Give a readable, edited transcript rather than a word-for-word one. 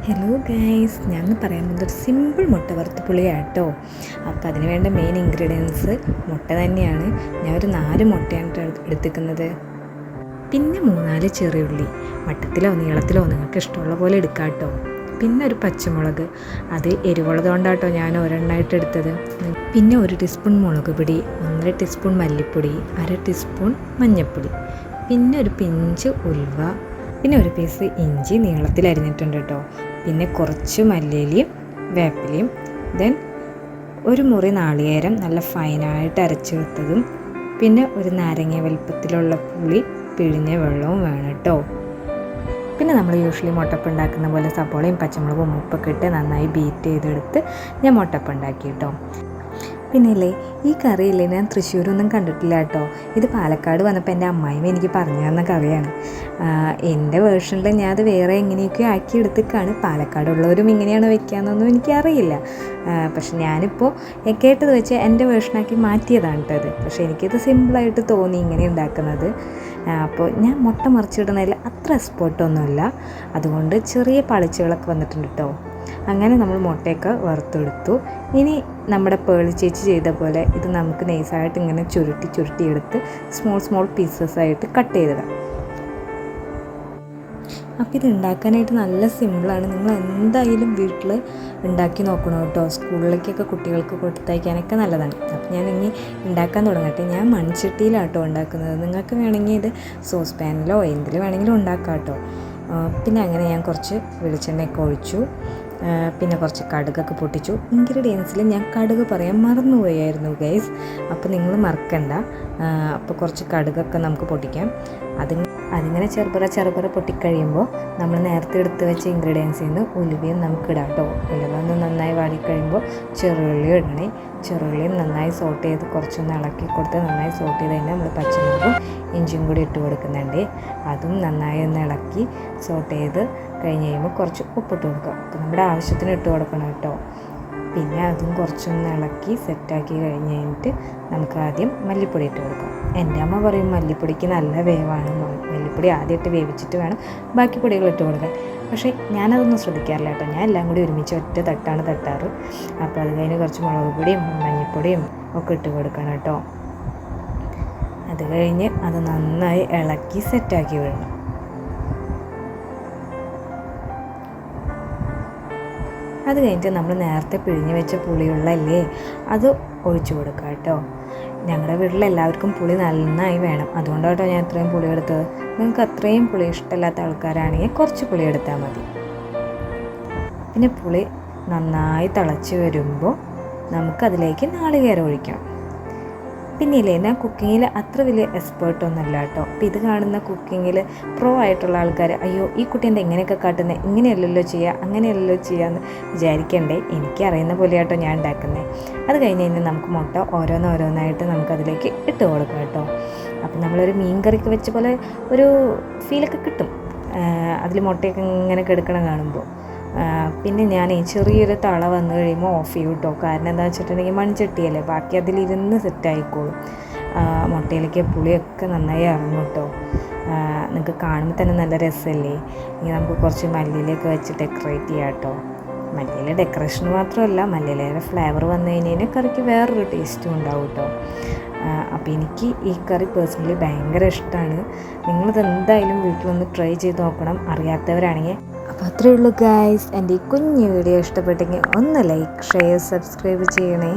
Hello guys, ഞാൻ പറയാൻ പോകുന്നത് ഒരു സിമ്പിൾ മുട്ട വറുത്ത് പുളിയാട്ടോ. അപ്പോൾ അതിന് വേണ്ട മെയിൻ ഇൻഗ്രീഡിയൻസ് മുട്ട തന്നെയാണ്. ഞാൻ ഒരു 4 മുട്ടയാണ് എടുത്തിരിക്കുന്നത്. പിന്നെ 3-4 ചെറിയുള്ളി, വട്ടത്തിലോ നീളത്തിലോ നിങ്ങൾക്ക് ഇഷ്ടമുള്ള പോലെ എടുക്കാം കേട്ടോ. പിന്നെ ഒരു പച്ചമുളക്, അത് എരിവുള്ളത് കൊണ്ടാട്ടോ ഞാൻ ഒരെണ്ണമായിട്ട് എടുത്തത്. പിന്നെ 1 ടീസ്പൂൺ മുളക് പൊടി, 1.5 ടീസ്പൂൺ മല്ലിപ്പൊടി, 1/2 ടീസ്പൂൺ മഞ്ഞൾപ്പൊടി, പിന്നെ ഒരു പിഞ്ച് ഉലുവ, പിന്നെ ഒരു പീസ് ഇഞ്ചി നീളത്തിൽ അരിഞ്ഞിട്ടുണ്ട് കേട്ടോ. പിന്നെ കുറച്ച് മല്ലിയിലയും വേപ്പിലയും, ദെൻ ഒരു മുറി നാളികേരം നല്ല ഫൈനായിട്ട് അരച്ചെടുത്തതും, പിന്നെ ഒരു നാരങ്ങ വലുപ്പത്തിലുള്ള പുളി പിഴിഞ്ഞ വെള്ളവും വേണം കേട്ടോ. പിന്നെ നമ്മൾ യൂഷ്വലി മുട്ടപ്പം ഉണ്ടാക്കുന്ന പോലെ സബോളയും പച്ചമുളകും ഉപ്പൊക്കെ ഇട്ട് നന്നായി ബീറ്റ് ചെയ്തെടുത്ത് ഞാൻ മുട്ടപ്പം ഉണ്ടാക്കി കേട്ടോ. പിന്നെ ഇല്ലേ, ഈ കറിയില്ലേ ഞാൻ തൃശ്ശൂരൊന്നും കണ്ടിട്ടില്ല കേട്ടോ. ഇത് പാലക്കാട് വന്നപ്പോൾ എൻ്റെ അമ്മായിമ്മ എനിക്ക് പറഞ്ഞു തന്ന കറിയാണ്. എൻ്റെ വേർഷനിൽ ഞാൻ അത് വേറെ എങ്ങനെയൊക്കെ ആക്കി എടുത്തിട്ടാണ്. പാലക്കാടുള്ളവരും ഇങ്ങനെയാണ് വെക്കാമെന്നൊന്നും എനിക്കറിയില്ല. പക്ഷെ ഞാനിപ്പോൾ കേട്ടത് വെച്ച് എൻ്റെ വേർഷനാക്കി മാറ്റിയതാണ് കേട്ടോ അത്. പക്ഷേ എനിക്കിത് സിമ്പിളായിട്ട് തോന്നി ഇങ്ങനെ ഉണ്ടാക്കുന്നത്. അപ്പോൾ ഞാൻ മുട്ട മറിച്ചിടുന്നതിൽ അത്ര എക്സ്പേർട്ടൊന്നുമില്ല, അതുകൊണ്ട് ചെറിയ പാളിച്ചകളൊക്കെ വന്നിട്ടുണ്ട് കേട്ടോ. അങ്ങനെ നമ്മൾ മുട്ടയൊക്കെ വറുത്തെടുത്തു. ഇനി നമ്മുടെ പേളി ചേച്ചി ചെയ്ത പോലെ ഇത് നമുക്ക് നൈസായിട്ട് ഇങ്ങനെ ചുരുട്ടിയെടുത്ത് സ്മോൾ പീസസ് ആയിട്ട് കട്ട് ചെയ്തിടാം. അപ്പോൾ ഇത് ഉണ്ടാക്കാനായിട്ട് നല്ല സിമ്പിളാണ്. നിങ്ങൾ എന്തായാലും വീട്ടിൽ ഉണ്ടാക്കി നോക്കണം കേട്ടോ. സ്കൂളിലേക്കൊക്കെ കുട്ടികൾക്ക് കൊടുത്തയക്കാനൊക്കെ നല്ലതാണ്. അപ്പോൾ ഞാൻ ഇനി ഉണ്ടാക്കാൻ തുടങ്ങട്ടെ. ഞാൻ മൺചട്ടിയിലാട്ടോ ഉണ്ടാക്കുന്നത്. നിങ്ങൾക്ക് വേണമെങ്കിൽ ഇത് സോസ് പാനിലോ എന്തിൽ വേണമെങ്കിലും ഉണ്ടാക്കാം കേട്ടോ. പിന്നെ അങ്ങനെ ഞാൻ കുറച്ച് വെളിച്ചെണ്ണയൊക്കെ ഒഴിച്ചു. പിന്നെ കുറച്ച് കടുകൊക്കെ പൊട്ടിച്ചു. ഇൻഗ്രീഡിയൻസിൽ ഞാൻ കടുക് പറയാൻ മറന്നുപോയായിരുന്നു ഗൈസ്, അപ്പോൾ നിങ്ങൾ മറക്കണ്ട. അപ്പോൾ കുറച്ച് കടുകൊക്കെ നമുക്ക് പൊട്ടിക്കാം. അതിങ്ങനെ ചെറുപറ പൊട്ടിക്കഴിയുമ്പോൾ നമ്മൾ നേരത്തെ എടുത്ത് വെച്ച ഇൻഗ്രീഡിയൻസിൽ നിന്ന് ഉലുവയും നമുക്ക് ഇടാം കേട്ടോ. ഉലുവ ഒന്ന് നന്നായി വാടിക്കഴിയുമ്പോൾ ചെറുള്ളി ഇടണേ. ചെറുള്ളിയും നന്നായി സോട്ട് ചെയ്ത് കുറച്ചൊന്ന് ഇളക്കി കൊടുത്ത് നന്നായി സോട്ട് ചെയ്ത് കഴിഞ്ഞാൽ നമ്മൾ പച്ചമുളകും ഇഞ്ചിയും കൂടി ഇട്ട് കൊടുക്കുന്നുണ്ട്. അതും നന്നായി ഒന്ന് ഇളക്കി സോട്ട് ചെയ്ത് കഴിഞ്ഞ് കഴിയുമ്പോൾ കുറച്ച് ഉപ്പിട്ട് കൊടുക്കുക. അപ്പോൾ നമ്മുടെ ആവശ്യത്തിന് ഇട്ട് കൊടുക്കണം കേട്ടോ. പിന്നെ അതും കുറച്ചൊന്ന് ഇളക്കി സെറ്റാക്കി കഴിഞ്ഞ് കഴിഞ്ഞിട്ട് നമുക്ക് ആദ്യം മല്ലിപ്പൊടി ഇട്ട് കൊടുക്കാം. എൻ്റെ അമ്മ പറയും മല്ലിപ്പൊടിക്ക് നല്ല വേവാണ്, മല്ലിപ്പൊടി ആദ്യം ഇട്ട് വേവിച്ചിട്ട് വേണം ബാക്കി പൊടികൾ ഇട്ട് കൊടുക്കാൻ. പക്ഷേ ഞാനതൊന്നും ശ്രദ്ധിക്കാറില്ല കേട്ടോ. ഞാൻ എല്ലാം കൂടി ഒരുമിച്ച് ഒറ്റ തട്ടാണ് തട്ടാറ്. അപ്പോൾ അത് കഴിഞ്ഞ് കുറച്ച് മുളക് പൊടിയും മഞ്ഞൾപ്പൊടിയും ഒക്കെ ഇട്ട് കൊടുക്കണം കേട്ടോ. അത് കഴിഞ്ഞ് അത് നന്നായി ഇളക്കി സെറ്റാക്കി വിടണം. അത് കഴിഞ്ഞിട്ട് നമ്മൾ നേരത്തെ പിഴിഞ്ഞ് വെച്ച പുളിയുള്ളല്ലേ, അത് ഒഴിച്ചു കൊടുക്കുക കേട്ടോ. ഞങ്ങളുടെ വീട്ടിലെല്ലാവർക്കും പുളി നന്നായി വേണം, അതുകൊണ്ടാട്ടോ ഞാൻ ഇത്രയും പുളി എടുത്തത്. നിങ്ങൾക്ക് അത്രയും പുളി ഇഷ്ടമില്ലാത്ത ആൾക്കാരാണെങ്കിൽ കുറച്ച് പുളി എടുത്താൽ മതി. പിന്നെ പുളി നന്നായി തിളച്ച് വരുമ്പോൾ നമുക്കതിലേക്ക് നാളികേരം ഒഴിക്കാം. പിന്നെ ഇല്ലേ, ഞാൻ കുക്കിങ്ങിൽ അത്ര വലിയ എക്സ്പേർട്ടൊന്നുമല്ല കേട്ടോ. അപ്പോൾ ഇത് കാണുന്ന കുക്കിങ്ങിൽ പ്രോ ആയിട്ടുള്ള ആൾക്കാർ അയ്യോ ഈ കുട്ടി എന്താ ഇങ്ങനെയൊക്കെ കാട്ടുന്നത്, ഇങ്ങനെയല്ലല്ലോ ചെയ്യുക അങ്ങനെയല്ലല്ലോ ചെയ്യാമെന്ന് വിചാരിക്കണ്ടേ. എനിക്കറിയുന്ന പോലെ കേട്ടോ ഞാൻ ഉണ്ടാക്കുന്നത്. അത് കഴിഞ്ഞ് കഴിഞ്ഞാൽ നമുക്ക് മുട്ട ഓരോന്നായിട്ട് നമുക്കതിലേക്ക് ഇട്ട് കൊടുക്കാം കേട്ടോ. അപ്പോൾ നമ്മളൊരു മീൻ കറിക്ക് വെച്ച പോലെ ഒരു ഫീലൊക്കെ കിട്ടും അതിൽ മുട്ടയൊക്കെ ഇങ്ങനെ കിടക്കണം കാണുമ്പോൾ. പിന്നെ ഞാൻ ചെറിയൊരു തള വന്നു കഴിയുമ്പോൾ ഓഫ് ചെയ്യും കേട്ടോ. കാരണം എന്താ വെച്ചിട്ടുണ്ടെങ്കിൽ മൺചട്ടിയല്ലേ, ബാക്കി അതിലിരുന്ന് സെറ്റായിക്കോളും. മുട്ടയിലേക്ക് പുളിയൊക്കെ നന്നായി ഇറങ്ങും കേട്ടോ. നിങ്ങൾക്ക് കാണുമ്പോൾ തന്നെ നല്ല രസമല്ലേ. ഇനി നമുക്ക് കുറച്ച് മല്ലിയിലൊക്കെ വെച്ച് ഡെക്കറേറ്റ് ചെയ്യാം കേട്ടോ. മല്ലിയില ഡെക്കറേഷൻ മാത്രമല്ല, മല്ലിയിലയുടെ ഫ്ലേവർ വന്നു കഴിഞ്ഞാൽ കറിക്ക് വേറൊരു ടേസ്റ്റും ഉണ്ടാവും കേട്ടോ. അപ്പോൾ എനിക്ക് ഈ കറി പേഴ്സണലി ഭയങ്കര ഇഷ്ടമാണ്. നിങ്ങളിത് എന്തായാലും വീട്ടിലൊന്ന് ട്രൈ ചെയ്ത് നോക്കണം, അറിയാത്തവരാണെങ്കിൽ. അപ്പോൾ അത്രയേ ഉള്ളൂ ഗൈസ്. എൻ്റെ ഈ കുഞ്ഞു വീഡിയോ ഇഷ്ടപ്പെട്ടെങ്കിൽ ഒന്ന് ലൈക്ക്, ഷെയർ, സബ്സ്ക്രൈബ് ചെയ്യണേ.